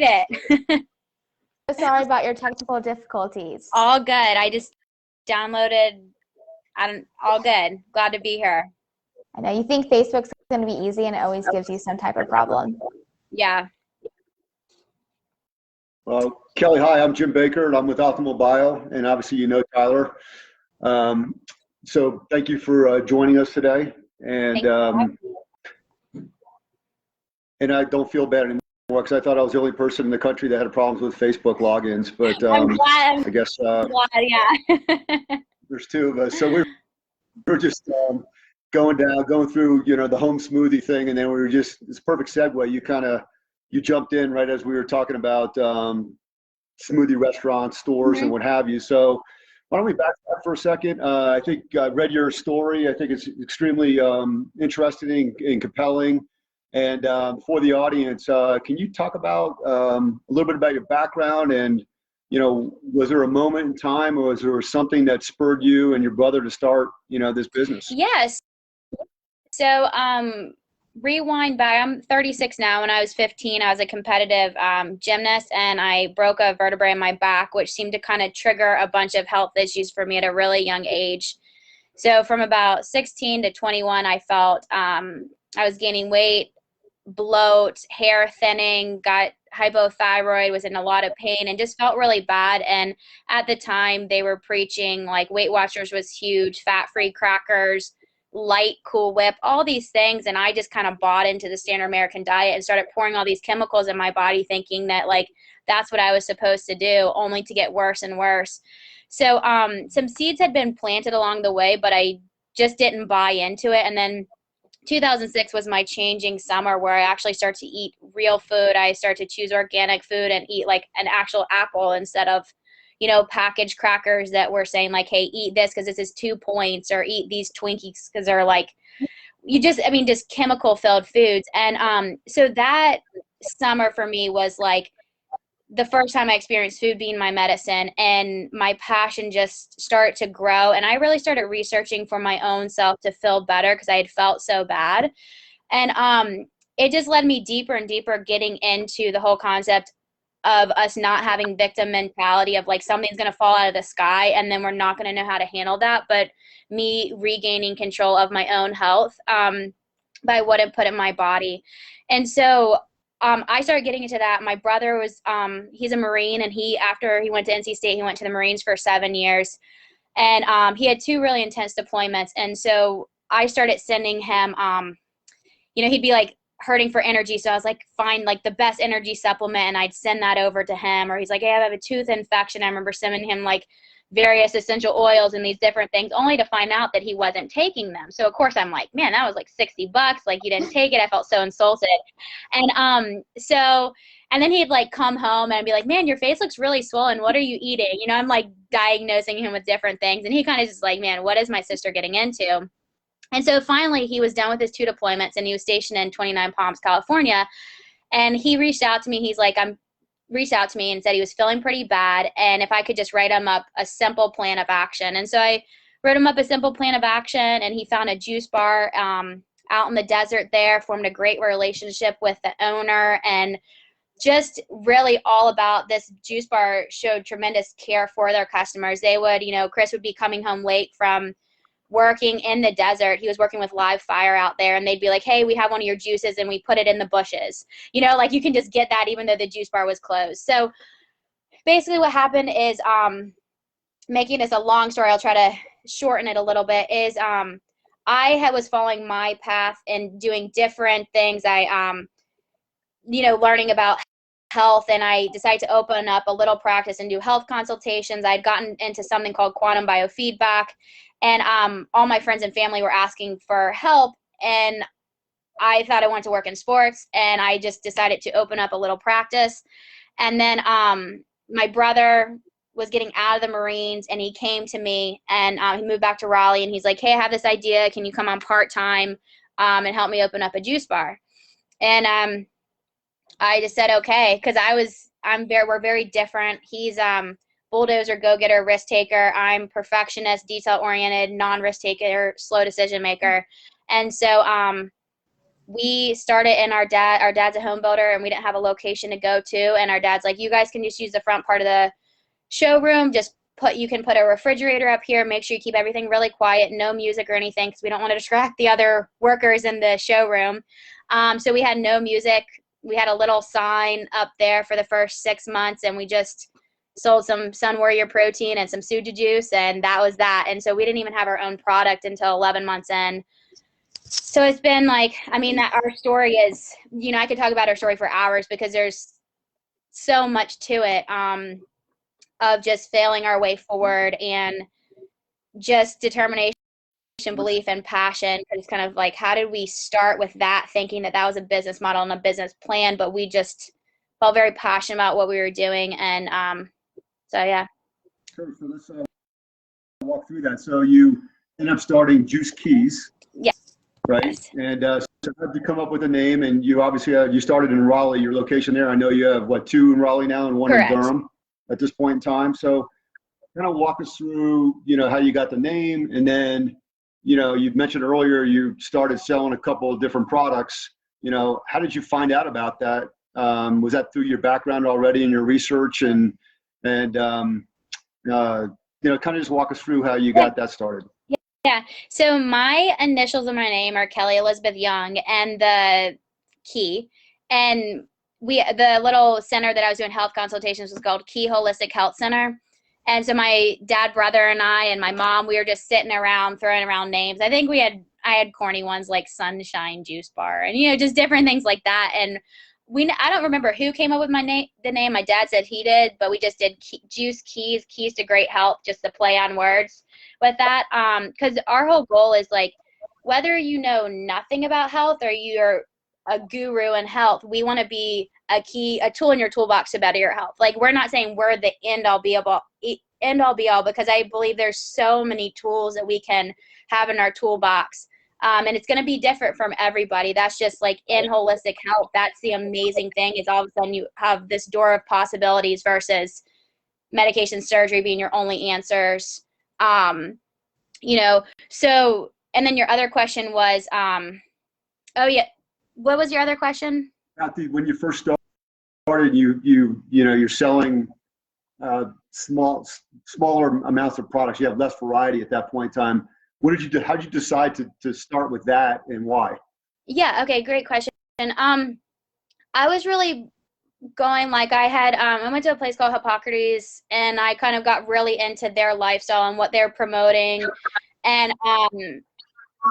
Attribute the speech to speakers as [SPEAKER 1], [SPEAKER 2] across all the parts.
[SPEAKER 1] made it.
[SPEAKER 2] So sorry about your technical difficulties.
[SPEAKER 1] All good. I just downloaded. All good. Glad to be here.
[SPEAKER 2] I know you think Facebook's going to be easy and it always gives you some type of problem.
[SPEAKER 1] Yeah.
[SPEAKER 3] Well, Kelly, hi, I'm Jim Baker, and I'm with Optimal Bio, and obviously you know Tyler. So thank you for joining us today. And I don't feel bad anymore because I thought I was the only person in the country that had problems with Facebook logins. But
[SPEAKER 1] I'm glad.
[SPEAKER 3] I guess
[SPEAKER 1] Yeah.
[SPEAKER 3] there's two of us. So we're just going through, the home smoothie thing, and then we were just, it's a perfect segue. You jumped in right as we were talking about smoothie restaurants, stores, and what have you. So why don't we back up for a second? I think I read your story. I think it's extremely interesting and compelling. And for the audience, can you talk about a little bit about your background and, was there a moment in time or was there something that spurred you and your brother to start, this business?
[SPEAKER 1] Yes. So, rewind back, I'm 36 now. When I was 15, I was a competitive gymnast, and I broke a vertebrae in my back, which seemed to kind of trigger a bunch of health issues for me at a really young age. So from about 16 to 21, I felt I was gaining weight, bloat, hair thinning, got hypothyroid, was in a lot of pain, and just felt really bad. And at the time, they were preaching like Weight Watchers was huge, fat-free crackers, light Cool Whip, all these things. And I just kind of bought into the standard American diet and started pouring all these chemicals in my body, thinking that like that's what I was supposed to do, only to get worse and worse. So some seeds had been planted along the way, but I just didn't buy into it. And then 2006 was my changing summer where I actually started to eat real food. I started to choose organic food and eat like an actual apple instead of packaged crackers that were saying like, hey, eat this because this is 2 points, or eat these Twinkies because they're like, just chemical filled foods. And so that summer for me was like the first time I experienced food being my medicine, and my passion just started to grow. And I really started researching for my own self to feel better because I had felt so bad. And it just led me deeper and deeper, getting into the whole concept of us not having victim mentality of like something's going to fall out of the sky and then we're not going to know how to handle that, but me regaining control of my own health by what it put in my body. And so I started getting into that. My brother was, he's a Marine, and after he went to NC State, he went to the Marines for 7 years. And he had 2 really intense deployments. And so I started sending him, he'd be like hurting for energy. So I was like, find like the best energy supplement, and I'd send that over to him. Or he's like, hey, I have a tooth infection. I remember sending him like various essential oils and these different things, only to find out that he wasn't taking them. So of course I'm like, man, that was like $60. Like, you didn't take it. I felt so insulted. And and then he'd like come home and be like, man, your face looks really swollen. What are you eating? I'm like diagnosing him with different things. And he kind of just like, man, what is my sister getting into? And so finally he was done with his 2 deployments, and he was stationed in 29 Palms, California. And he reached out to me. He's like, reached out to me and said he was feeling pretty bad, and if I could just write him up a simple plan of action. And so I wrote him up a simple plan of action, and he found a juice bar out in the desert there, formed a great relationship with the owner, and just really all about this juice bar showed tremendous care for their customers. They would, Chris would be coming home late from working in the desert. He was working with live fire out there, and they'd be like, hey, we have one of your juices and we put it in the bushes. Like you can just get that even though the juice bar was closed. So basically what happened is, making this a long story, I'll try to shorten it a little bit, is I was following my path and doing different things. I, learning about health, and I decided to open up a little practice and do health consultations. I'd gotten into something called quantum biofeedback, and all my friends and family were asking for help, and I thought I wanted to work in sports, and I just decided to open up a little practice. And then my brother was getting out of the Marines, and he came to me, and he moved back to Raleigh, and he's like, hey, I have this idea. Can you come on part-time and help me open up a juice bar? And I just said, okay, because we're very different. He's bulldozer, go-getter, risk taker. I'm perfectionist, detail-oriented, non-risk taker, slow decision maker. And so we started, and our dad's a home builder, and we didn't have a location to go to. And our dad's like, you guys can just use the front part of the showroom. You can put a refrigerator up here. Make sure you keep everything really quiet, no music or anything, because we don't want to distract the other workers in the showroom. So we had no music. We had a little sign up there for the first 6 months, and we just sold some Sun Warrior protein and some Suja juice, and that was that. And so we didn't even have our own product until 11 months in. So it's been like, I mean, that our story is, I could talk about our story for hours because there's so much to it, of just failing our way forward and just determination, belief, and passion. It's kind of like, how did we start with that, thinking that that was a business model and a business plan, but we just felt very passionate about what we were doing. And so, yeah.
[SPEAKER 3] Sure. So let's walk through that. So you ended up starting Juicekeys.
[SPEAKER 1] Yeah.
[SPEAKER 3] Right.
[SPEAKER 1] Yes.
[SPEAKER 3] And so how did you come up with a name? And you obviously you started in Raleigh, your location there. I know you have, what, 2 in Raleigh now and 1
[SPEAKER 1] Correct.
[SPEAKER 3] in Durham at this point in time. So kind of walk us through, how you got the name. And then, you mentioned earlier you started selling a couple of different products. How did you find out about that? Was that through your background already in your research? And kind of just walk us through how you got that started.
[SPEAKER 1] Yeah. So my initials of my name are Kelly Elizabeth Young, and the Key. And the little center that I was doing health consultations was called Key Holistic Health Center. And so my dad, brother, and I, and my mom, we were just sitting around throwing around names. I think I had corny ones like Sunshine Juice Bar, and just different things like that. And I don't remember who came up with the name. My dad said he did, but we just did Juicekeys, keys to great health, just to play on words with that. Because our whole goal is like, whether you know nothing about health or you're a guru in health, we want to be a tool in your toolbox to better your health. Like, we're not saying we're the end all be all, because I believe there's so many tools that we can have in our toolbox. And it's going to be different from everybody. That's just like in holistic health. That's the amazing thing, is all of a sudden you have this door of possibilities versus medication, surgery being your only answers. So, and then your other question was, oh yeah, what was your other question?
[SPEAKER 3] When you first started, you're selling smaller amounts of products. You have less variety at that point in time. What did you do? How did you decide to start with that, and why?
[SPEAKER 1] Yeah. Okay. Great question. I was really going, like, I went to a place called Hippocrates, and I kind of got really into their lifestyle and what they're promoting, and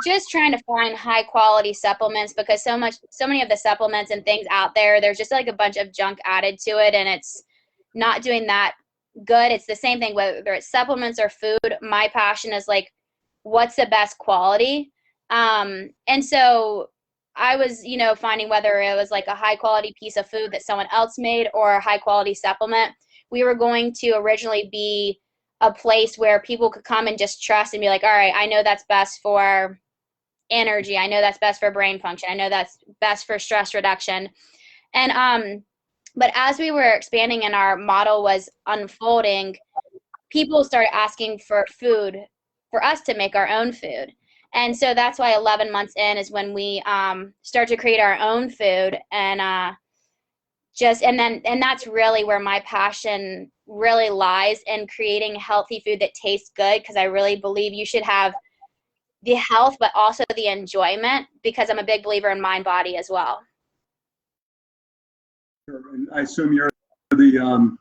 [SPEAKER 1] just trying to find high quality supplements, because so many of the supplements and things out there, there's just like a bunch of junk added to it, and it's not doing that good. It's the same thing whether it's supplements or food. My passion is like, what's the best quality? And so I was, finding whether it was like a high quality piece of food that someone else made or a high quality supplement. We were going to originally be a place where people could come and just trust and be like, all right, I know that's best for energy. I know that's best for brain function. I know that's best for stress reduction. And, but as we were expanding and our model was unfolding, people started asking for food, for us to make our own food. And so that's why 11 months in is when we start to create our own food. And and that's really where my passion really lies, in creating healthy food that tastes good, because I really believe you should have the health but also the enjoyment, because I'm a big believer in mind body as well.
[SPEAKER 3] And I assume you're the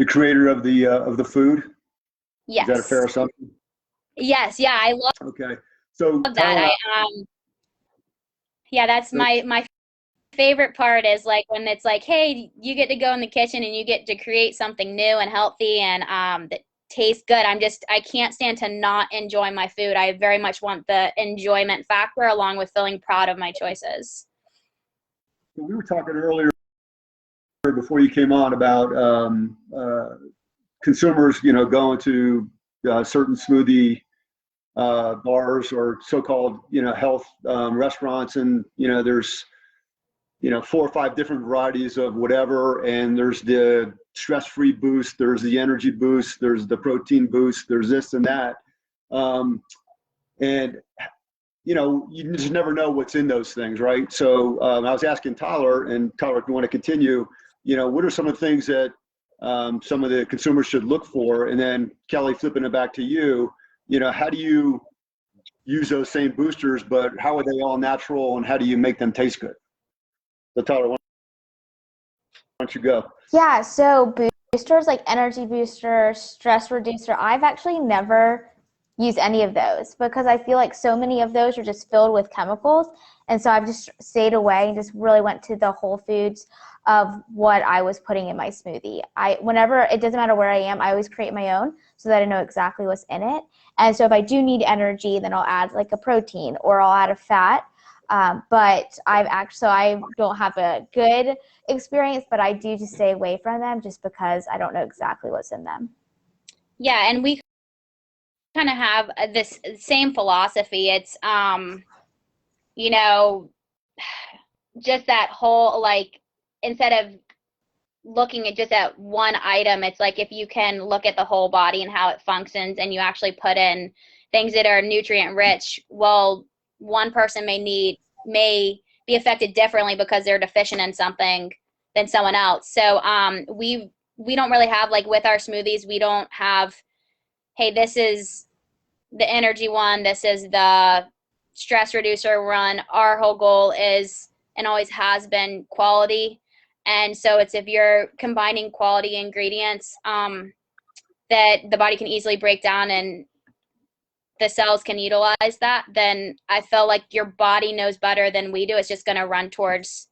[SPEAKER 3] creator of the food.
[SPEAKER 1] Yes.
[SPEAKER 3] Is that a fair assumption?
[SPEAKER 1] Yes. Yeah, I love
[SPEAKER 3] Okay. So
[SPEAKER 1] that. Yeah, that's my favorite part, is like when it's like, hey, you get to go in the kitchen and you get to create something new and healthy and that tastes good. I can't stand to not enjoy my food. I very much want the enjoyment factor along with feeling proud of my choices.
[SPEAKER 3] we were talking earlier before you came on about consumers, going to certain smoothie bars or so-called, health restaurants, and there's 4 or 5 different varieties of whatever, and there's the stress-free boost, there's the energy boost, there's the protein boost, there's this and that, and you just never know what's in those things, right? So I was asking Tyler, and Tyler, if you want to continue, what are some of the things that some of the consumers should look for? And then Kelly, flipping it back to you, how do you use those same boosters, but how are they all natural and how do you make them taste good? So Tyler, why don't you go?
[SPEAKER 2] Yeah, so boosters like energy booster, stress reducer, I've actually never used any of those because I feel like so many of those are just filled with chemicals. And so I've just stayed away and just really went to the whole foods of what I was putting in my smoothie. Whenever, it doesn't matter where I am, I always create my own so that I know exactly what's in it. And so if I do need energy, then I'll add like a protein or I'll add a fat. But I don't have a good experience, but I do just stay away from them just because I don't know exactly what's in them.
[SPEAKER 1] Yeah, and we kind of have this same philosophy. It's just that whole, like, instead of looking at just at one item, it's like if you can look at the whole body and how it functions and you actually put in things that are nutrient rich, well, one person may be affected differently because they're deficient in something than someone else. So we don't really have, like, with our smoothies, we don't have, hey, this is the energy one, this is the stress reducer one. Our whole goal is, and always has been, quality. And so it's, if you're combining quality ingredients that the body can easily break down and the cells can utilize that, then I feel like your body knows better than we do. It's just going to run towards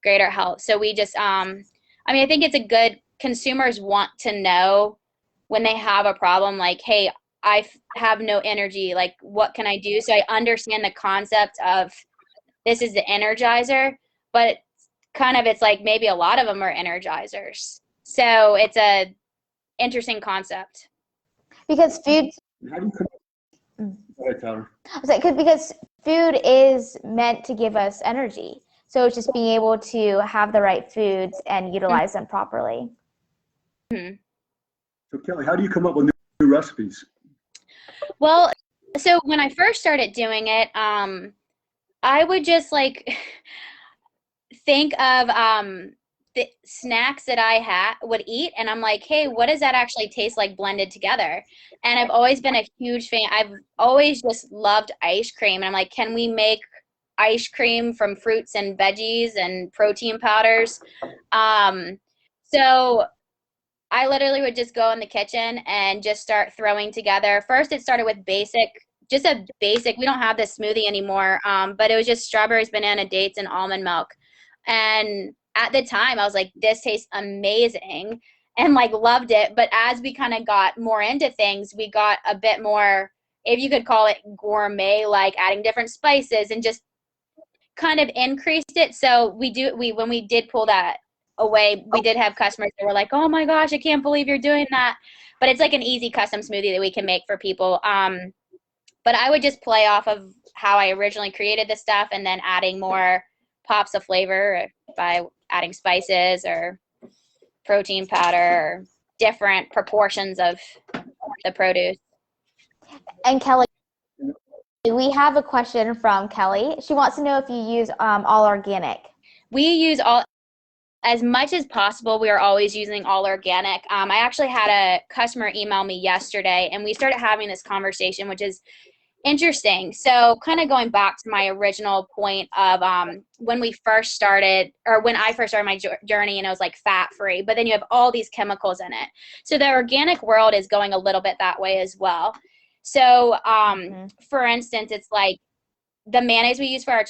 [SPEAKER 1] greater health. So we just, I think it's a good, consumers want to know when they have a problem, like, hey, I have no energy, like, what can I do? So I understand the concept of this is the energizer, but it's like maybe a lot of them are energizers. So it's a interesting concept.
[SPEAKER 2] Because food,
[SPEAKER 3] How do you Go ahead, Tyler.
[SPEAKER 2] because food is meant to give us energy. So it's just being able to have the right foods and utilize them properly.
[SPEAKER 1] Mm-hmm.
[SPEAKER 3] So Kelly, how do you come up with new recipes?
[SPEAKER 1] Well, so when I first started doing it, I would just like think of the snacks that I would eat, and I'm like, hey, what does that actually taste like blended together? And I've always been a huge fan. I've always just loved ice cream, and I'm like, can we make ice cream from fruits and veggies and protein powders? So I literally would just go in the kitchen and just start throwing together. First, it started with just a basic, we don't have this smoothie anymore, but it was just strawberries, banana, dates, and almond milk. And at the time, I was like, this tastes amazing, and like loved it. But as we kind of got more into things, we got a bit more, if you could call it gourmet, like adding different spices and just kind of increased it. So when we did pull that away, we did have customers that were like, oh my gosh, I can't believe you're doing that. But it's like an easy custom smoothie that we can make for people. But I would just play off of how I originally created the stuff and then adding more pops of flavor by adding spices or protein powder or different proportions of the produce.
[SPEAKER 2] And Kelly, we have a question from Kelly. She wants to know if you use all organic.
[SPEAKER 1] We use all, as much as possible, we are always using all organic. I actually had a customer email me yesterday, and we started having this conversation, which is interesting. So kind of going back to my original point of when I first started my journey, and it was like fat-free, but then you have all these chemicals in it. So the organic world is going a little bit that way as well. So for instance, it's like the mayonnaise we use for our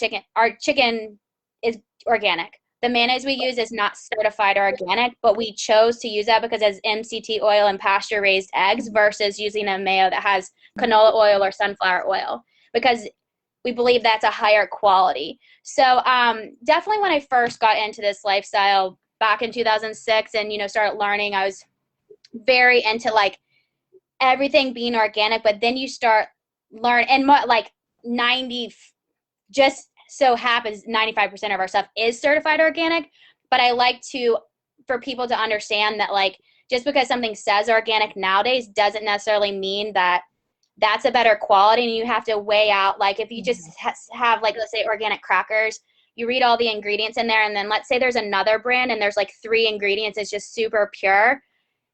[SPEAKER 1] chicken is organic. The mayonnaise we use is not certified organic, but we chose to use that because it has MCT oil and pasture-raised eggs versus using a mayo that has canola oil or sunflower oil, because we believe that's a higher quality. So definitely when I first got into this lifestyle back in 2006 and, started learning, I was very into like everything being organic, but then you start learn, and like 90, just so happens 95% of our stuff is certified organic. But I like for people to understand that, like, just because something says organic nowadays doesn't necessarily mean that that's a better quality, and you have to weigh out, like if you just have like, let's say organic crackers, you read all the ingredients in there, and then let's say there's another brand and there's like 3 ingredients, it's just super pure.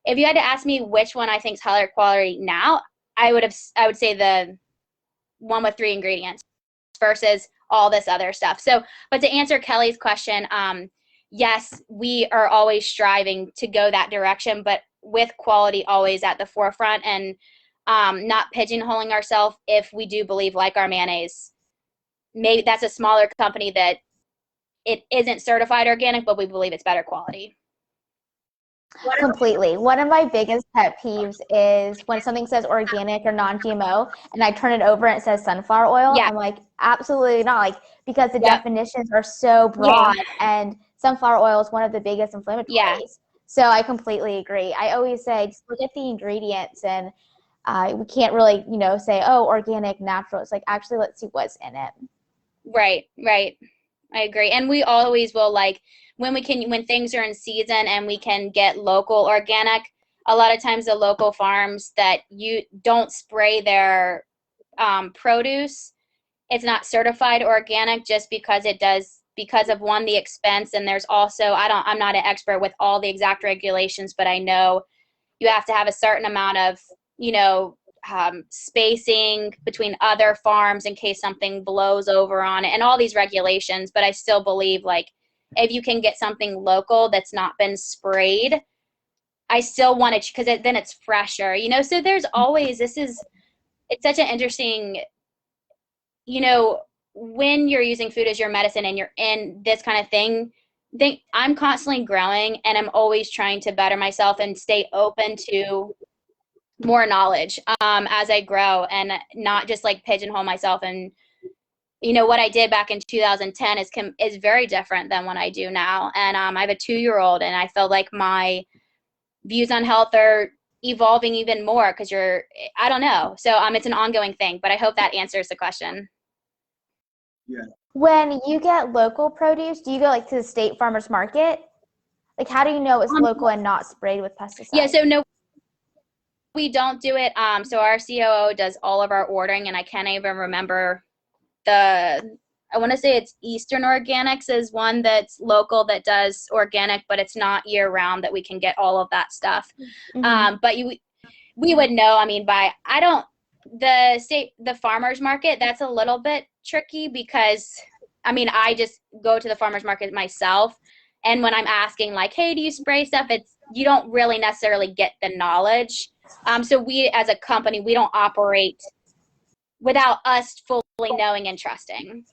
[SPEAKER 1] If you had to ask me which one I think is higher quality now, I would say the one with 3 ingredients versus all this other stuff. So, but to answer Kelly's question, yes, we are always striving to go that direction, but with quality always at the forefront, and not pigeonholing ourselves. If we do believe, like our mayonnaise, maybe that's a smaller company that it isn't certified organic, but we believe it's better quality.
[SPEAKER 2] Completely. One of my biggest pet peeves is when something says organic or non-GMO and I turn it over and it says sunflower oil.
[SPEAKER 1] Yeah.
[SPEAKER 2] I'm like, absolutely not. Like, because the
[SPEAKER 1] Yep.
[SPEAKER 2] definitions are so broad, and sunflower oil is one of the biggest inflammatories.
[SPEAKER 1] Yeah.
[SPEAKER 2] So I completely agree. I always say, just look at the ingredients, and we can't really, say, oh, organic, natural. It's like, actually, let's see what's in it.
[SPEAKER 1] Right. I agree. And we always will, like, when things are in season and we can get local organic, a lot of times the local farms that you don't spray their produce, it's not certified organic just because because of, one, the expense, and there's also, I'm not an expert with all the exact regulations, but I know you have to have a certain amount of, spacing between other farms in case something blows over on it, and all these regulations. But I still believe, like, if you can get something local that's not been sprayed, I still want it, because then it's fresher, so there's always, it's such an interesting, when you're using food as your medicine and you're in this kind of thing, I'm constantly growing, and I'm always trying to better myself and stay open to more knowledge as I grow, and not just like pigeonhole myself. And what I did back in 2010 is very different than what I do now. And I have a 2-year-old, and I feel like my views on health are evolving even more, because I don't know. So it's an ongoing thing, but I hope that answers the question.
[SPEAKER 3] Yeah.
[SPEAKER 2] When you get local produce, do you go like to the state farmers market? Like, how do you know it's local and not sprayed with pesticides?
[SPEAKER 1] Yeah, so no, we don't do it. So our COO does all of our ordering, and I can't even remember I want to say it's Eastern Organics is one that's local that does organic, but it's not year round that we can get all of that stuff.
[SPEAKER 2] Mm-hmm.
[SPEAKER 1] But we would know, the farmer's market, that's a little bit tricky, because I just go to the farmer's market myself, and when I'm asking, like, hey, do you spray stuff, you don't really necessarily get the knowledge. So we, as a company, we don't operate without us fully knowing and trusting.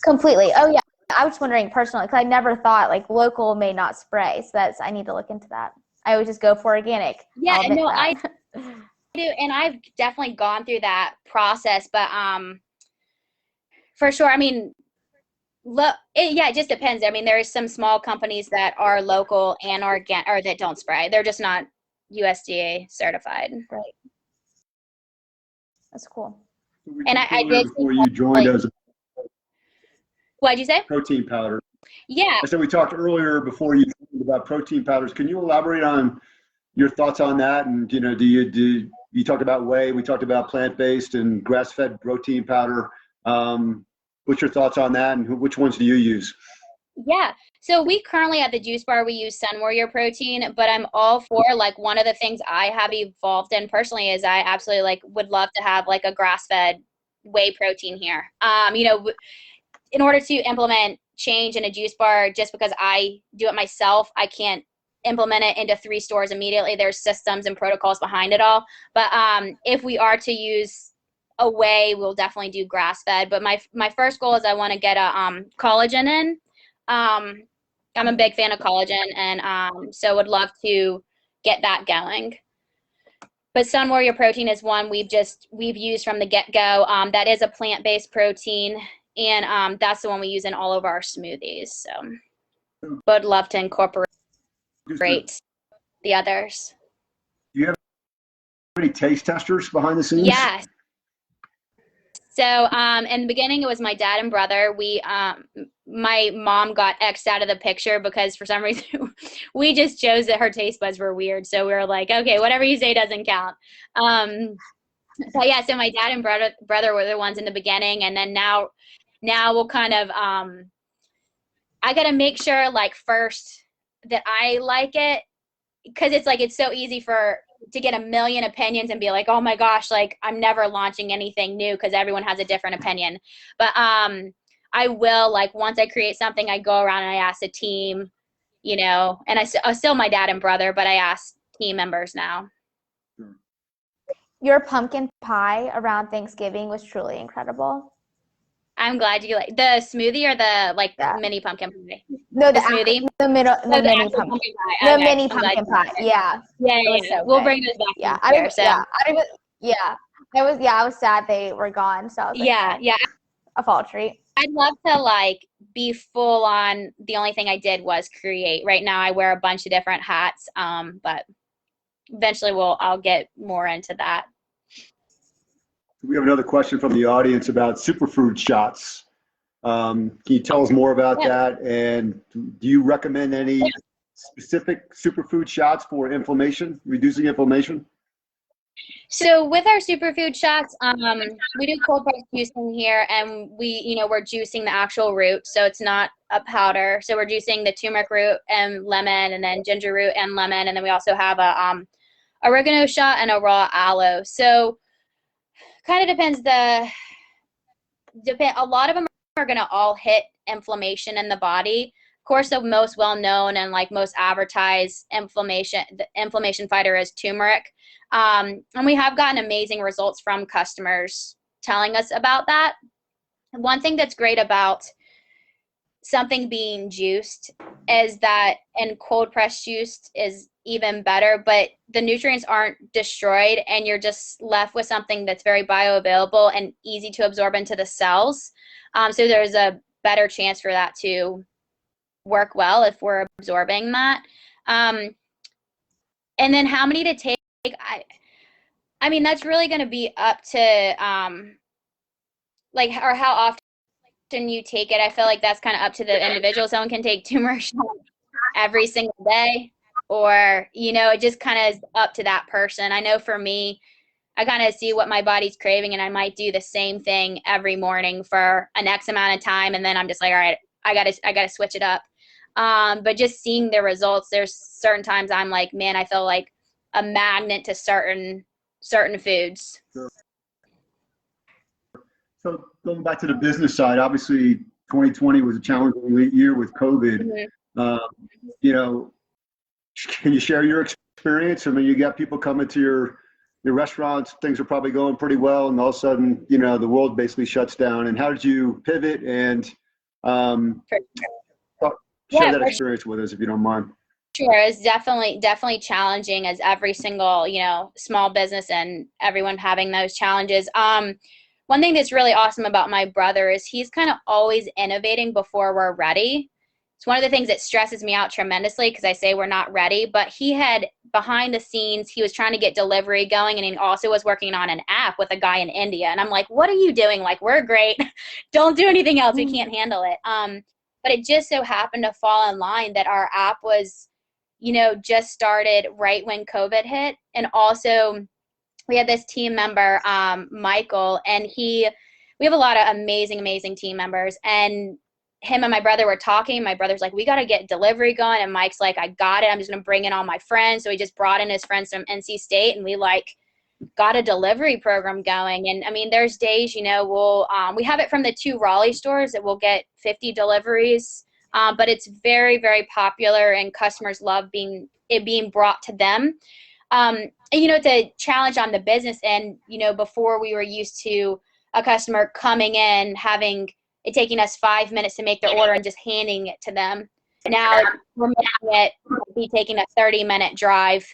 [SPEAKER 2] Completely. Oh yeah, I was wondering personally, because I never thought like local may not spray, so I need to look into that. I always just go for organic.
[SPEAKER 1] Yeah, no, I do, and I've definitely gone through that process, but for sure, it just depends. There are some small companies that are local and organic, or that don't spray. They're just not USDA certified.
[SPEAKER 2] Right. That's cool.
[SPEAKER 1] And I did,
[SPEAKER 3] before you joined us.
[SPEAKER 1] What'd you say?
[SPEAKER 3] Protein powder.
[SPEAKER 1] Yeah.
[SPEAKER 3] I said we talked earlier before you talked about protein powders. Can you elaborate on your thoughts on that? And you talked about whey, we talked about plant-based and grass-fed protein powder. What's your thoughts on that, and which ones do you use?
[SPEAKER 1] Yeah. So we currently at the Juice Bar, we use Sun Warrior protein, but I'm all for, like, one of the things I have evolved in personally is I absolutely would love to have like a grass-fed whey protein here. In order to implement change in a juice bar, just because I do it myself, I can't implement it into 3 stores immediately. There's systems and protocols behind it all. But if we are to use a whey, we'll definitely do grass-fed. But my first goal is I want to get a collagen in. I'm a big fan of collagen, and so would love to get that going. But Sun Warrior protein is one we've used from the get-go. That is a plant-based protein, and that's the one we use in all of our smoothies. So would love to incorporate the others.
[SPEAKER 3] Do you have any taste testers behind the scenes?
[SPEAKER 1] Yes. So in the beginning, it was my dad and brother. My mom got X'd out of the picture because for some reason we just chose that her taste buds were weird. So we were like, okay, whatever you say doesn't count. But yeah, so my dad and brother were the ones in the beginning, and then now we'll kind of I gotta make sure like first that I like it, because it's like it's so easy to get a million opinions and be like, oh my gosh, like I'm never launching anything new because everyone has a different opinion. But I will, like, once I create something, I go around and I ask the team, and I still my dad and brother, but I ask team members now.
[SPEAKER 2] Your pumpkin pie around Thanksgiving was truly incredible.
[SPEAKER 1] I'm glad you like the smoothie or the
[SPEAKER 2] Yeah.
[SPEAKER 1] mini pumpkin pie.
[SPEAKER 2] No,
[SPEAKER 1] the smoothie.
[SPEAKER 2] the mini
[SPEAKER 1] actual
[SPEAKER 2] pumpkin
[SPEAKER 1] pie.
[SPEAKER 2] the
[SPEAKER 1] Okay.
[SPEAKER 2] mini pumpkin pie. Yeah.
[SPEAKER 1] Yeah,
[SPEAKER 2] It was
[SPEAKER 1] yeah.
[SPEAKER 2] so
[SPEAKER 1] We'll
[SPEAKER 2] good.
[SPEAKER 1] bring those back
[SPEAKER 2] Yeah,
[SPEAKER 1] next year. So
[SPEAKER 2] I was sad they were gone. So I was like,
[SPEAKER 1] yeah.
[SPEAKER 2] a fall treat.
[SPEAKER 1] I'd love to like be full on. The only thing I did was create. Right now I wear a bunch of different hats. But eventually I'll get more into that.
[SPEAKER 3] We have another question from the audience about superfood shots. Can you tell us more about that? And do you recommend any specific superfood shots for inflammation, reducing inflammation?
[SPEAKER 1] So with our superfood shots, we do cold press juicing here, and we're juicing the actual root, so it's not a powder. So we're juicing the turmeric root and lemon, and then ginger root and lemon, and then we also have a oregano shot and a raw aloe. So kind of depends. A lot of them are going to all hit inflammation in the body. Of course, the most well-known and like most advertised the inflammation fighter is turmeric. And we have gotten amazing results from customers telling us about that. One thing that's great about something being juiced is that, and cold press juiced is even better, but the nutrients aren't destroyed and you're just left with something that's very bioavailable and easy to absorb into the cells. So there's a better chance for that to work well if we're absorbing that. And then how many to take, I mean, that's really going to be up to or how often you take it. I feel like that's kind of up to the individual. Someone can take turmeric shots every single day, or it just kind of is up to that person. I know for me, I kind of see what my body's craving, and I might do the same thing every morning for an X amount of time, and then I'm just like, all right, I gotta switch it up. But just seeing the results, there's certain times I'm like, man, I feel like a magnet to certain foods.
[SPEAKER 3] Sure. So going back to the business side, obviously 2020 was a challenging year with COVID. Mm-hmm. Can you share your experience? I mean, you got people coming to your restaurants, things are probably going pretty well, and all of a sudden, the world basically shuts down. And how did you pivot and share that experience with us, if you don't mind?
[SPEAKER 1] Sure, it's definitely challenging, as every single, small business and everyone having those challenges. One thing that's really awesome about my brother is he's kind of always innovating before we're ready. It's one of the things that stresses me out tremendously, because I say we're not ready, but he had behind the scenes, he was trying to get delivery going, and he also was working on an app with a guy in India. And I'm like, what are you doing? Like, we're great. Don't do anything else. We can't handle it. But it just so happened to fall in line that our app was, just started right when COVID hit. And also we had this team member, Michael, and we have a lot of amazing team members, and him and my brother were talking. My brother's like, we got to get delivery going. And Mike's like, I got it. I'm just going to bring in all my friends. So he just brought in his friends from NC State, and we got a delivery program going. And I mean, there's days, we have it from the 2 Raleigh stores that we'll get 50 deliveries. But it's very, very popular, and customers love being brought to them. And, it's a challenge on the business end. Before, we were used to a customer coming in, having it taking us 5 minutes to make their order and just handing it to them. Now we're making it be taking a 30-minute drive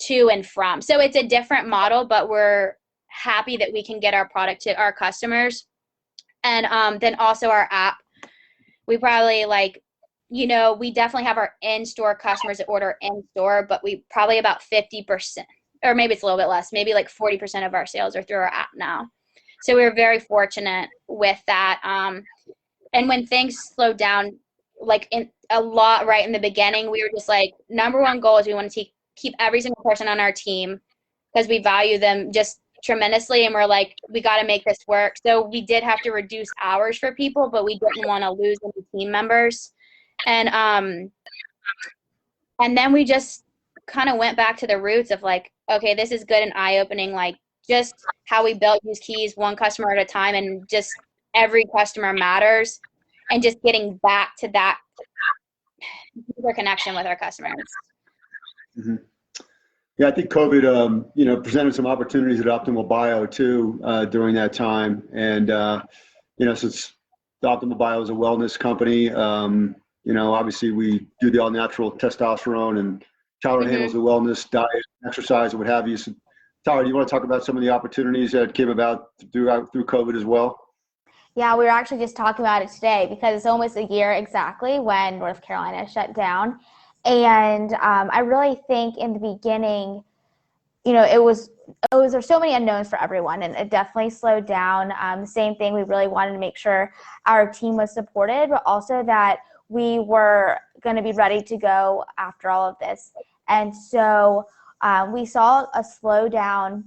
[SPEAKER 1] to and from. So it's a different model, but we're happy that we can get our product to our customers. And then also our app, we probably we definitely have our in-store customers that order in-store, but we probably about 50%, or maybe it's a little bit less, maybe like 40% of our sales are through our app now. So we were very fortunate with that. And when things slowed down, like in a lot right in the beginning, we were just like, number one goal is we want to keep every single person on our team, because we value them just tremendously, and we're like, we got to make this work. So we did have to reduce hours for people, but we didn't want to lose any team members. And then we just kind of went back to the roots of like, okay, this is good and eye-opening, like just how we built Juicekeys one customer at a time, and just every customer matters, and just getting back to that deeper connection with our customers.
[SPEAKER 3] Mm-hmm. Yeah, I think COVID, you know, presented some opportunities at Optimal Bio too during that time, and you know, since Optimal Bio is a wellness company, you know, obviously we do the all-natural testosterone, and Tyler handles the wellness diet, exercise, and what have you. So, Tyler, do you want to talk about some of the opportunities that came about through COVID as well?
[SPEAKER 2] Yeah, we were actually just talking about it today because it's almost a year exactly when North Carolina shut down. And I really think in the beginning, you know, there's so many unknowns for everyone, and it definitely slowed down. Same thing, we really wanted to make sure our team was supported, but also that we were going to be ready to go after all of this. And so we saw a slowdown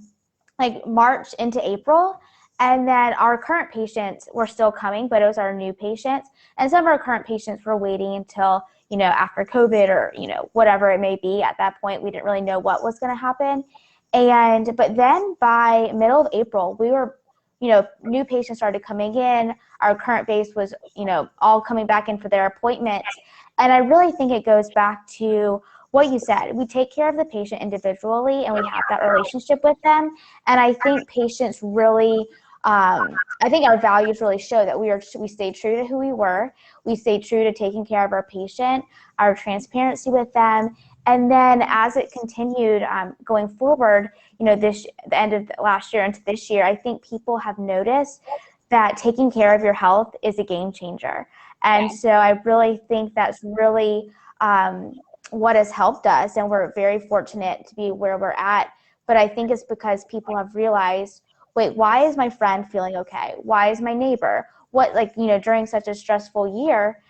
[SPEAKER 2] like March into April. And then our current patients were still coming, but it was our new patients. And some of our current patients were waiting until, you know, after COVID or, you know, whatever it may be. At that point, we didn't really know what was going to happen. But then by middle of April, we were, you know, new patients started coming in. Our current base was, you know, all coming back in for their appointments. And I really think it goes back to what you said. We take care of the patient individually, and we have that relationship with them. And I think patients really, I think our values really show that we stay true to who we were. We stay true to taking care of our patient, our transparency with them. And then as it continued going forward, you know, the end of last year into this year, I think people have noticed that taking care of your health is a game changer. And so I really think that's really what has helped us. And we're very fortunate to be where we're at. But I think it's because people have realized, wait, why is my friend feeling okay? Why is my neighbor? What, like, you know, during such a stressful year,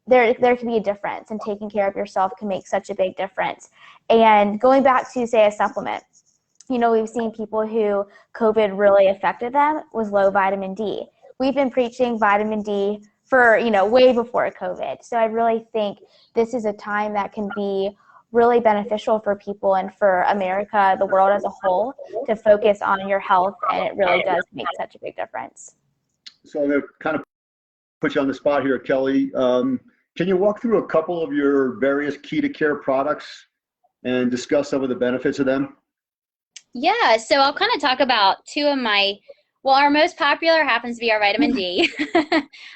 [SPEAKER 2] there can be a difference, and taking care of yourself can make such a big difference. And going back to, say, a supplement, you know, we've seen people who COVID really affected them with low vitamin D. We've been preaching vitamin D for, you know, way before COVID. So I really think this is a time that can be really beneficial for people and for America, the world as a whole, to focus on your health, and it really does make such a big difference.
[SPEAKER 3] So I'm going to kind of put you on the spot here, Kelly. Can you walk through a couple of your various Key to Care products and discuss some of the benefits of them?
[SPEAKER 1] Yeah, so I'll kind of talk about two of my, well, our most popular happens to be our vitamin D.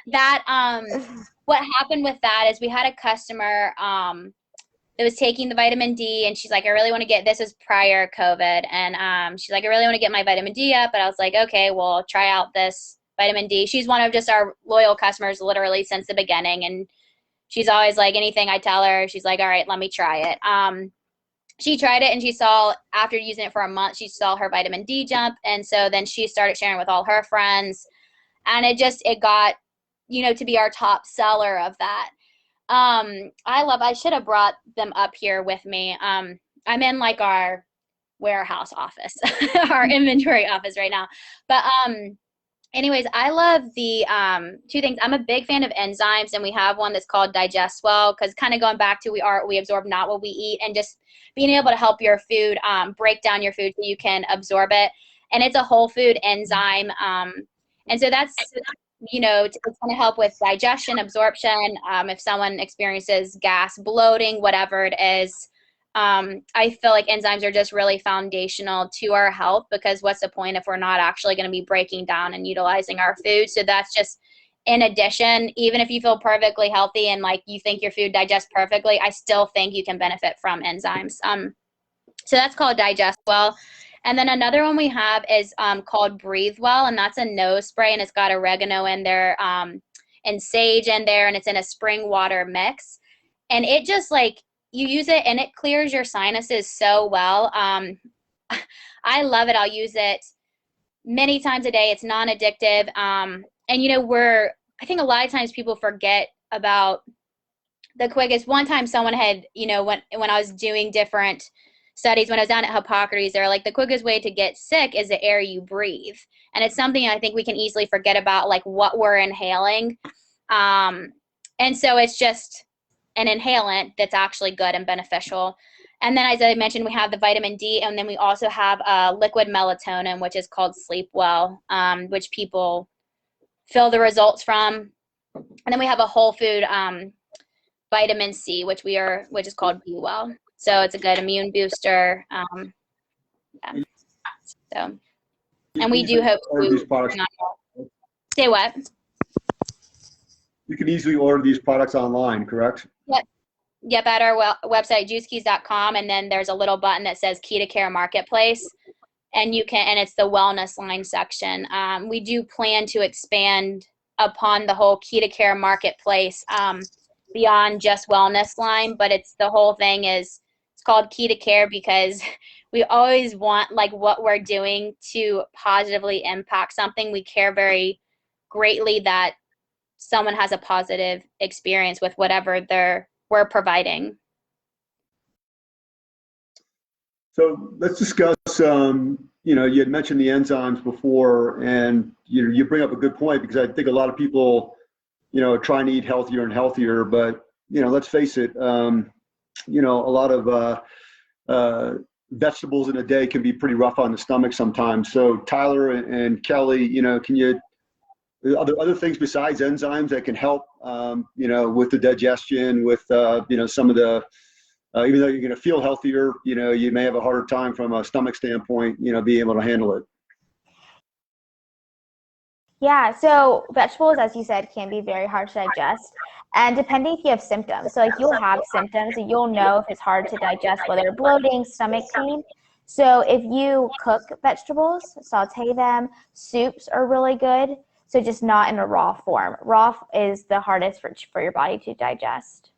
[SPEAKER 1] What happened with that is we had a customer that was taking the vitamin D, and she's like, I really want to get, this was prior COVID, and she's like, I really want to get my vitamin D up. But I was like, okay, well, try out this vitamin D. She's one of just our loyal customers literally since the beginning, and she's always like, anything I tell her, she's like, all right, let me try it. She tried it, and she saw, after using it for a month, she saw her vitamin D jump. And so then she started sharing with all her friends, and it got, you know, to be our top seller of that. I should have brought them up here with me. I'm in like our warehouse office, our inventory office right now. But anyways, I love the two things. I'm a big fan of enzymes, and we have one that's called Digest Well, because kind of going back to we absorb not what we eat, and just being able to help your food break down your food so you can absorb it. And it's a whole food enzyme. And so that's, you know, it's going to help with digestion, absorption. If someone experiences gas, bloating, whatever it is, I feel like enzymes are just really foundational to our health, because what's the point if we're not actually going to be breaking down and utilizing our food? So that's just in addition. Even if you feel perfectly healthy and like you think your food digests perfectly, I still think you can benefit from enzymes. So that's called Digest Well. And then another one we have is called Breathe Well, and that's a nose spray, and it's got oregano in there and sage in there, and it's in a spring water mix. And it just, like, you use it and it clears your sinuses so well. I love it. I'll use it many times a day. It's non-addictive. And, you know, I think a lot of times people forget about the quickest. One time someone had, you know, when I was doing different studies when I was down at Hippocrates. They're like, the quickest way to get sick is the air you breathe. And it's something I think we can easily forget about, like what we're inhaling. And so it's just an inhalant that's actually good and beneficial. And then, as I mentioned, we have the vitamin D, and then we also have liquid melatonin, which is called Sleep Well, which people feel the results from. And then we have a whole food vitamin C, which is called Be Well. So it's a good immune booster. Yeah. So, and we do hope
[SPEAKER 3] these products.
[SPEAKER 1] Say what?
[SPEAKER 3] You can easily order these products online, correct?
[SPEAKER 1] Yep, at our website, juicekeys.com, and then there's a little button that says Key to Care Marketplace, and it's the wellness line section. We do plan to expand upon the whole Key to Care Marketplace beyond just wellness line, but it's called Key to Care because we always want, like, what we're doing to positively impact something. We care very greatly that someone has a positive experience with whatever we're providing.
[SPEAKER 3] So let's discuss, you had mentioned the enzymes before, and you bring up a good point, because I think a lot of people, are trying to eat healthier and healthier, but, let's face it, a lot of vegetables in a day can be pretty rough on the stomach sometimes. So Tyler and Kelly, can you, other things besides enzymes that can help, with the digestion, with, some of the, even though you're going to feel healthier, you may have a harder time from a stomach standpoint, being able to handle it.
[SPEAKER 2] Yeah, so vegetables, as you said, can be very hard to digest. And depending if you have symptoms, so like you'll have symptoms and you'll know if it's hard to digest, whether bloating, stomach pain. So if you cook vegetables, saute them, soups are really good. So just not in a raw form. Raw is the hardest for your body to digest.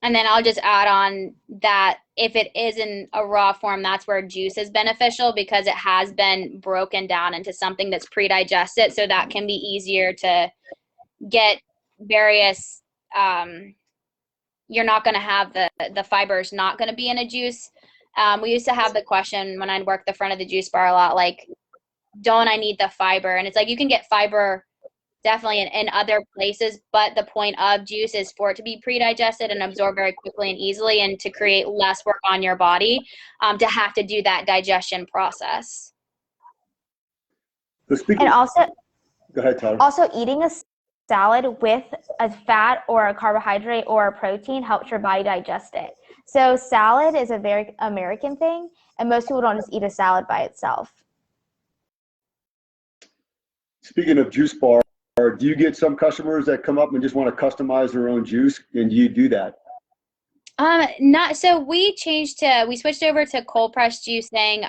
[SPEAKER 1] And then I'll just add on that if it is in a raw form, that's where juice is beneficial, because it has been broken down into something that's pre-digested. So that can be easier to get various, you're not going to have the fibers not going to be in a juice. We used to have the question when I worked the front of the juice bar a lot, like, don't I need the fiber? And it's like, you can get fiber definitely in other places, but the point of juice is for it to be pre-digested and absorbed very quickly and easily, and to create less work on your body to have to do that digestion process.
[SPEAKER 3] So
[SPEAKER 2] and also,
[SPEAKER 3] go ahead, Tyler.
[SPEAKER 2] Also, eating a salad with a fat or a carbohydrate or a protein helps your body digest it. So salad is a very American thing, and most people don't just eat a salad by itself.
[SPEAKER 3] Speaking of juice bar, do you get some customers that come up and just want to customize their own juice, and do you do that?
[SPEAKER 1] Not so. We switched over to cold press juicing.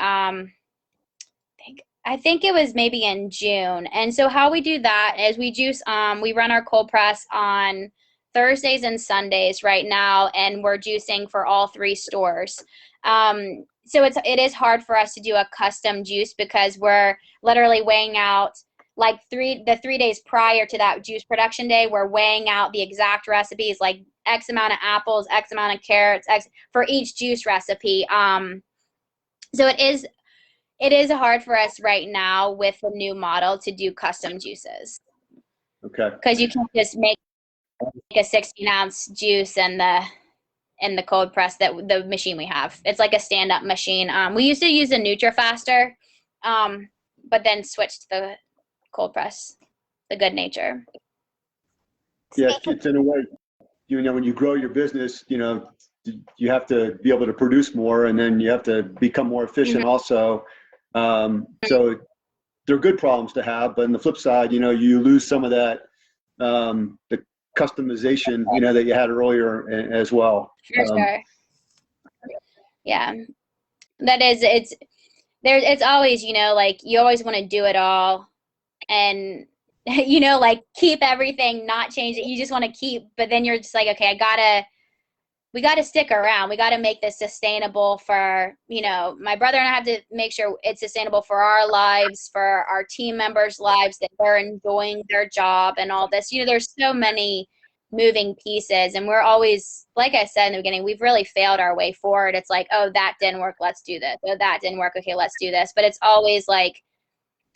[SPEAKER 1] I think it was maybe in June. And so how we do that is we juice. We run our cold press on Thursdays and Sundays right now, and we're juicing for all 3 stores. So it is hard for us to do a custom juice, because we're literally weighing out, like, the 3 days prior to that juice production day, we're weighing out the exact recipes, like X amount of apples, X amount of carrots, X for each juice recipe. So it is hard for us right now with the new model to do custom juices.
[SPEAKER 3] Okay.
[SPEAKER 1] Because you can't just make a 16-ounce juice in the cold press, that the machine we have. It's like a stand-up machine. We used to use a NutriFaster, but then switched to the cold press, the Good Nature.
[SPEAKER 3] Yeah, it's in a way, when you grow your business, you have to be able to produce more, and then you have to become more efficient also. So they're good problems to have, but on the flip side, you lose some of that, the customization, that you had earlier as well.
[SPEAKER 1] For sure. Yeah. That is, it's always, like, you always want to do it all, and like, keep everything, not change it. You just want to keep, but then you're just like, okay, we got to stick around. We got to make this sustainable for, my brother and I have to make sure it's sustainable for our lives, for our team members' lives, that they're enjoying their job and all this. There's so many moving pieces. And we're always, like I said in the beginning, we've really failed our way forward. It's like, oh, that didn't work, let's do this. Oh, that didn't work, okay, let's do this. But it's always like,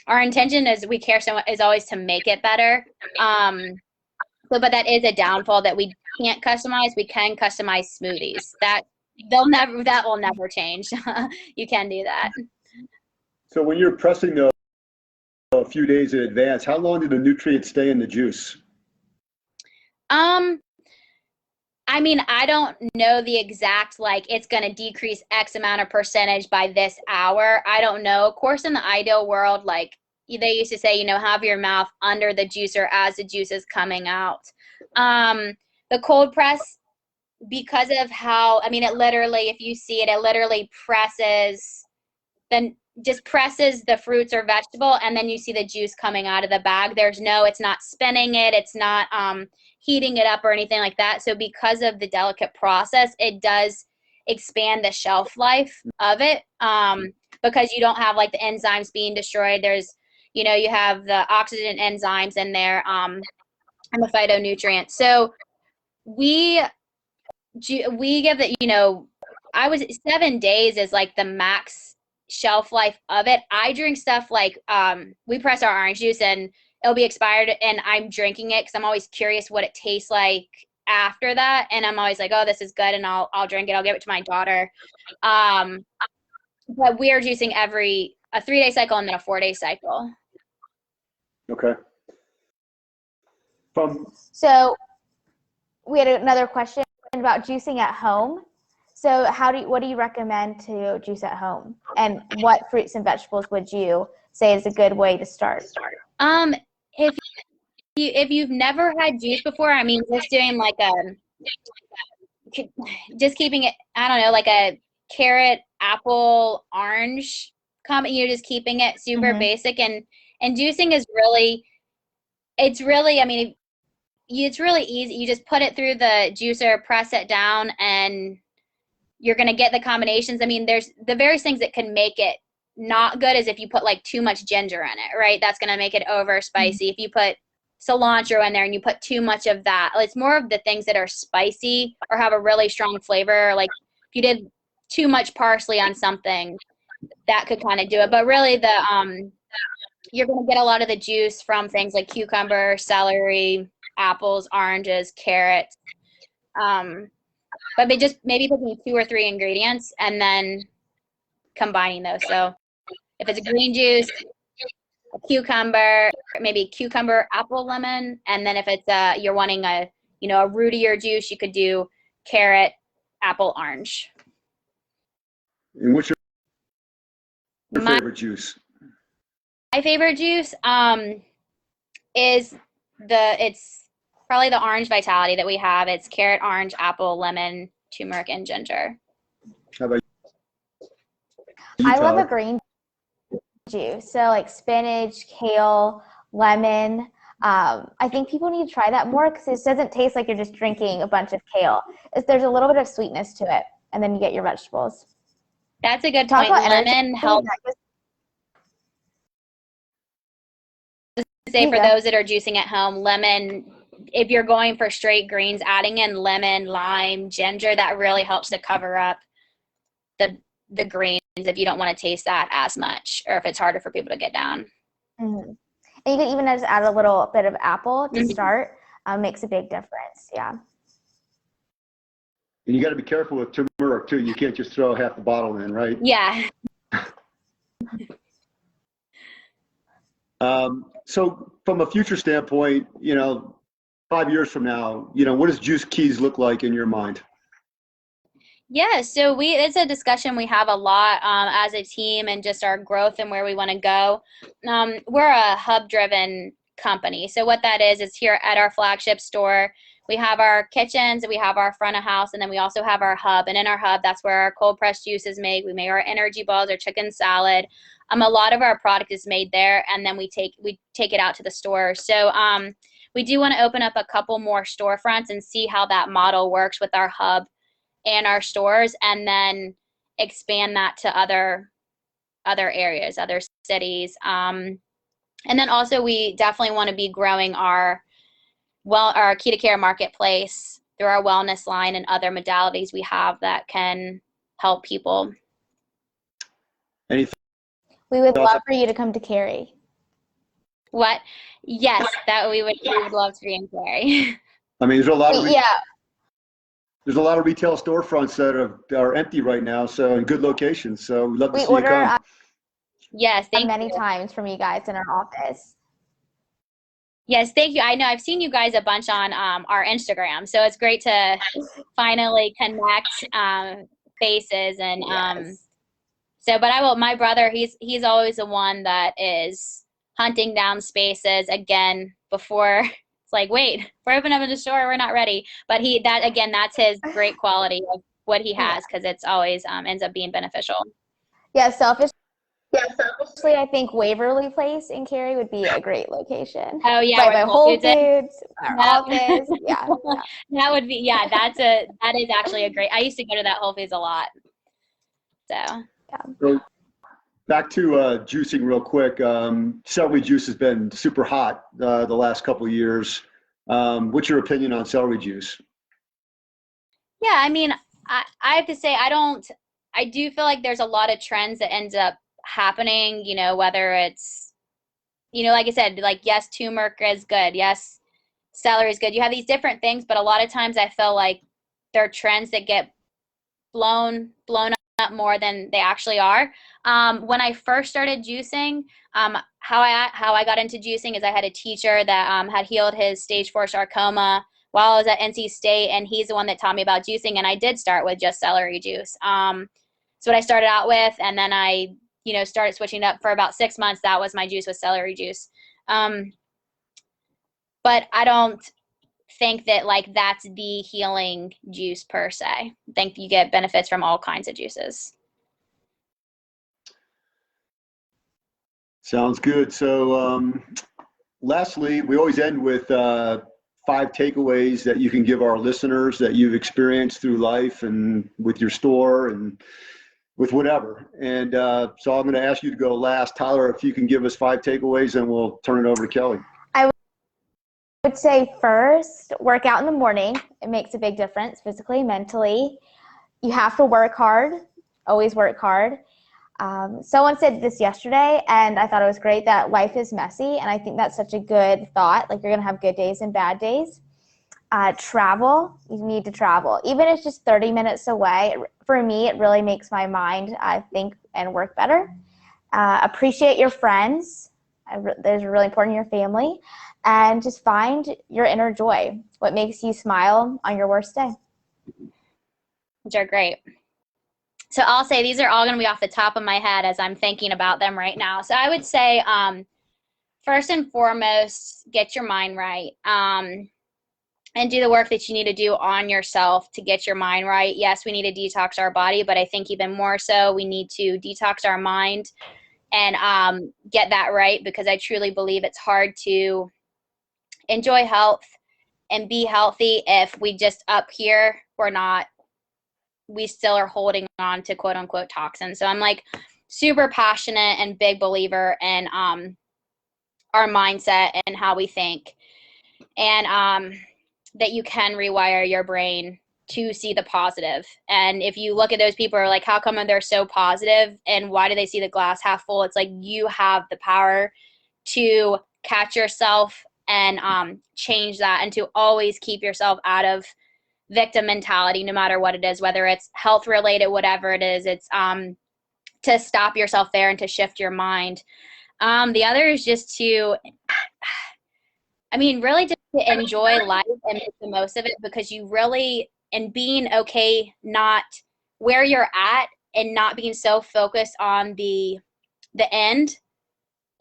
[SPEAKER 1] our intention is we care so much is always to make it better. But that is a downfall that we can't customize. We can customize smoothies. That will never change. You can do that.
[SPEAKER 3] So when you're pressing those a few days in advance, how long do the nutrients stay in the juice?
[SPEAKER 1] I mean, I don't know the exact, like, it's going to decrease X amount of percentage by this hour. I don't know. Of course, in the ideal world, like they used to say, have your mouth under the juicer as the juice is coming out. The cold press, because of how, I mean, it literally, if you see it, it literally presses, then just presses the fruits or vegetable, and then you see the juice coming out of the bag. It's not spinning it. It's not heating it up or anything like that. So because of the delicate process, it does expand the shelf life of it, because you don't have like the enzymes being destroyed. There's, you have the oxygen enzymes in there, and the phytonutrients. So we give it, I was 7 days is like the max shelf life of it. I drink stuff like, we press our orange juice and it'll be expired and I'm drinking it because I'm always curious what it tastes like after that. And I'm always like, oh, this is good. And I'll drink it. I'll give it to my daughter. But we are juicing a 3-day cycle and then a 4-day cycle.
[SPEAKER 3] Okay.
[SPEAKER 2] So we had another question about juicing at home. So what do you recommend to juice at home? And what fruits and vegetables would you say is a good way to start?
[SPEAKER 1] If you've never had juice before, I mean, just doing like just keeping it, I don't know, like a carrot, apple, orange just keeping it super basic, and juicing is really, I mean, it's really easy. You just put it through the juicer, press it down, and you're going to get the combinations. I mean, there's the various things that can make it not good is if you put like too much ginger in it, right? That's going to make it over spicy. If you put cilantro in there and you put too much of that, it's more of the things that are spicy or have a really strong flavor. Like if you did too much parsley on something, that could kind of do it. But really you're going to get a lot of the juice from things like cucumber, celery, apples, oranges, carrots. But maybe picking 2 or 3 ingredients and then combining those. So if it's a green juice, a cucumber, maybe cucumber, apple, lemon. And then if it's you're wanting a rootier juice, you could do carrot, apple, orange.
[SPEAKER 3] And what's your favorite juice?
[SPEAKER 1] My favorite juice is it's probably the orange Vitality that we have. It's carrot, orange, apple, lemon, turmeric, and ginger.
[SPEAKER 3] How about you,
[SPEAKER 2] I love
[SPEAKER 3] Tyler?
[SPEAKER 2] a green juice. So like spinach, kale, lemon. I think people need to try that more because it doesn't taste like you're just drinking a bunch of kale. There's a little bit of sweetness to it, and then you get your vegetables.
[SPEAKER 1] That's a good point. Lemon helps. Say for those that are juicing at home, lemon, if you're going for straight greens, adding in lemon, lime, ginger, that really helps to cover up the greens if you don't want to taste that as much, or if it's harder for people to get down.
[SPEAKER 2] And you can even just add a little bit of apple to start. Makes a big difference. Yeah.
[SPEAKER 3] And you got to be careful with turmeric too. You can't just throw half the bottle in, right?
[SPEAKER 1] Yeah.
[SPEAKER 3] So from a future standpoint, 5 years from now, what does Juicekeys look like in your mind?
[SPEAKER 1] Yeah, so it's a discussion we have a lot as a team and just our growth and where we want to go. We're a hub-driven company. So what that is here at our flagship store, we have our kitchens, we have our front of house, and then we also have our hub. And in our hub, that's where our cold pressed juice is made. We make our energy balls, our chicken salad. A lot of our product is made there, and then we take it out to the store. So we do want to open up a couple more storefronts and see how that model works with our hub and our stores, and then expand that to other areas, other cities. And then also we definitely want to be growing our our Keto Care marketplace, through our wellness line and other modalities we have that can help people.
[SPEAKER 3] Anything
[SPEAKER 2] We would
[SPEAKER 3] else?
[SPEAKER 2] love for you to come to Cary.
[SPEAKER 1] What? Yes, that we would love to be in Cary.
[SPEAKER 3] I mean, there's a lot of
[SPEAKER 2] Yeah.
[SPEAKER 3] there's a lot of retail storefronts that are empty right now, so in good locations. So we'd love to
[SPEAKER 2] We
[SPEAKER 3] see you
[SPEAKER 2] order
[SPEAKER 3] come.
[SPEAKER 1] Yes, thank
[SPEAKER 2] many
[SPEAKER 1] you.
[SPEAKER 2] times from you guys in our office.
[SPEAKER 1] Yes, thank you. I know I've seen you guys a bunch on our Instagram, so it's great to finally connect faces and
[SPEAKER 2] Yes.
[SPEAKER 1] so. But I will. My brother, he's always the one that is hunting down spaces again before it's like, wait, we're opening up in the store, we're not ready. But that's his great quality of what he has, because it's always ends up being beneficial.
[SPEAKER 2] Yeah, selfishly, I think Waverly Place in Cary would be a great location.
[SPEAKER 1] Oh yeah,
[SPEAKER 2] Right
[SPEAKER 1] where
[SPEAKER 2] by
[SPEAKER 1] the
[SPEAKER 2] Whole
[SPEAKER 1] Foods is.
[SPEAKER 2] Foods, our office. Yeah.
[SPEAKER 1] That would be, that is actually a great, I used to go to that Whole Foods a lot. So
[SPEAKER 3] So back to juicing real quick. Celery juice has been super hot the last couple of years. What's your opinion on celery juice?
[SPEAKER 1] yeah, I mean, I have to say, I do feel like there's a lot of trends that ends up happening, whether it's, like I said, like, yes, turmeric is good. Yes, celery is good. You have these different things, but a lot of times I feel like there are trends that get blown up more than they actually are. When I first started juicing, how I got into juicing is I had a teacher that had healed his stage 4 sarcoma while I was at NC State, and he's the one that taught me about juicing. And I did start with just celery juice. It's what I started out with, and then I started switching it up for about 6 months. That was my juice, with celery juice. But I don't think that like that's the healing juice per se. I think you get benefits from all kinds of juices.
[SPEAKER 3] Sounds good. So lastly, we always end with 5 takeaways that you can give our listeners that you've experienced through life and with your store and with whatever. And so I'm going to ask you to go last. Tyler, if you can give us 5 takeaways, and we'll turn it over to Kelly.
[SPEAKER 2] I would say first, work out in the morning. It makes a big difference physically, mentally. You have to work hard. Always work hard. Someone said this yesterday, and I thought it was great, that life is messy, and I think that's such a good thought. Like, you're going to have good days and bad days. Travel. You need to travel. Even if it's just 30 minutes away, for me, it really makes my mind think and work better. Appreciate your friends. Those are really important, your family. And just find your inner joy, what makes you smile on your worst day.
[SPEAKER 1] Which are great. So I'll say these are all going to be off the top of my head as I'm thinking about them right now. So I would say, first and foremost, get your mind right, and do the work that you need to do on yourself to get your mind right. Yes, we need to detox our body, but I think even more so, we need to detox our mind and get that right, because I truly believe it's hard to enjoy health and be healthy if we just up here, we still are holding on to quote unquote toxins. So I'm like super passionate and big believer in our mindset and how we think, and that you can rewire your brain to see the positive. And if you look at those people who are like, how come they're so positive and why do they see the glass half full? It's like, you have the power to catch yourself and change that, and to always keep yourself out of victim mentality, no matter what it is, whether it's health related, whatever it is. It's to stop yourself there and to shift your mind. The other is just to, really just to enjoy life and make the most of it, because you really, and being okay not where you're at, and not being so focused on the end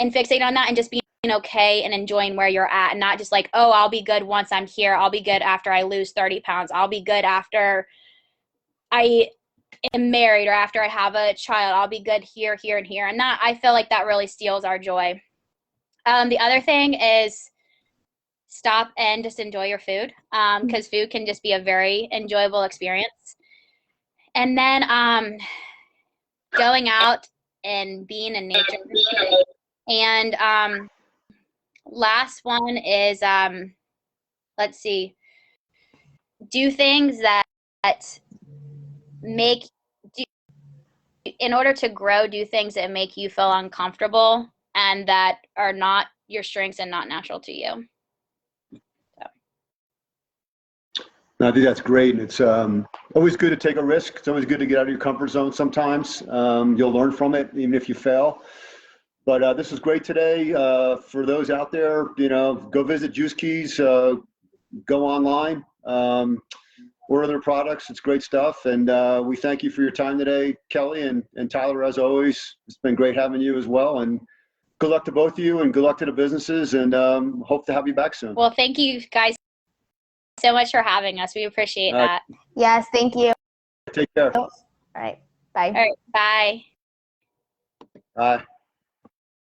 [SPEAKER 1] and fixating on that, and just being okay and enjoying where you're at, and not just like, oh, I'll be good once I'm here. I'll be good after I lose 30 pounds. I'll be good after I am married or after I have a child. I'll be good here, here, and here. And that, I feel like that really steals our joy. The other thing is stop and just enjoy your food, because food can just be a very enjoyable experience. And then going out and being in nature. And last one is let's see, do things that make, in order to grow, do things that make you feel uncomfortable and that are not your strengths and not natural to you.
[SPEAKER 3] I think that's great. And it's always good to take a risk. It's always good to get out of your comfort zone sometimes. You'll learn from it, even if you fail. But this was great today. For those out there, go visit Juicekeys, go online, order their products. It's great stuff. And we thank you for your time today, Kelly, and Tyler, as always. It's been great having you as well. And good luck to both of you, and good luck to the businesses, and hope to have you back soon.
[SPEAKER 1] Well, thank you guys so much for having us. We appreciate that.
[SPEAKER 2] Yes, thank you.
[SPEAKER 3] Take care.
[SPEAKER 2] All right. Bye.
[SPEAKER 1] All right. Bye.
[SPEAKER 3] Bye.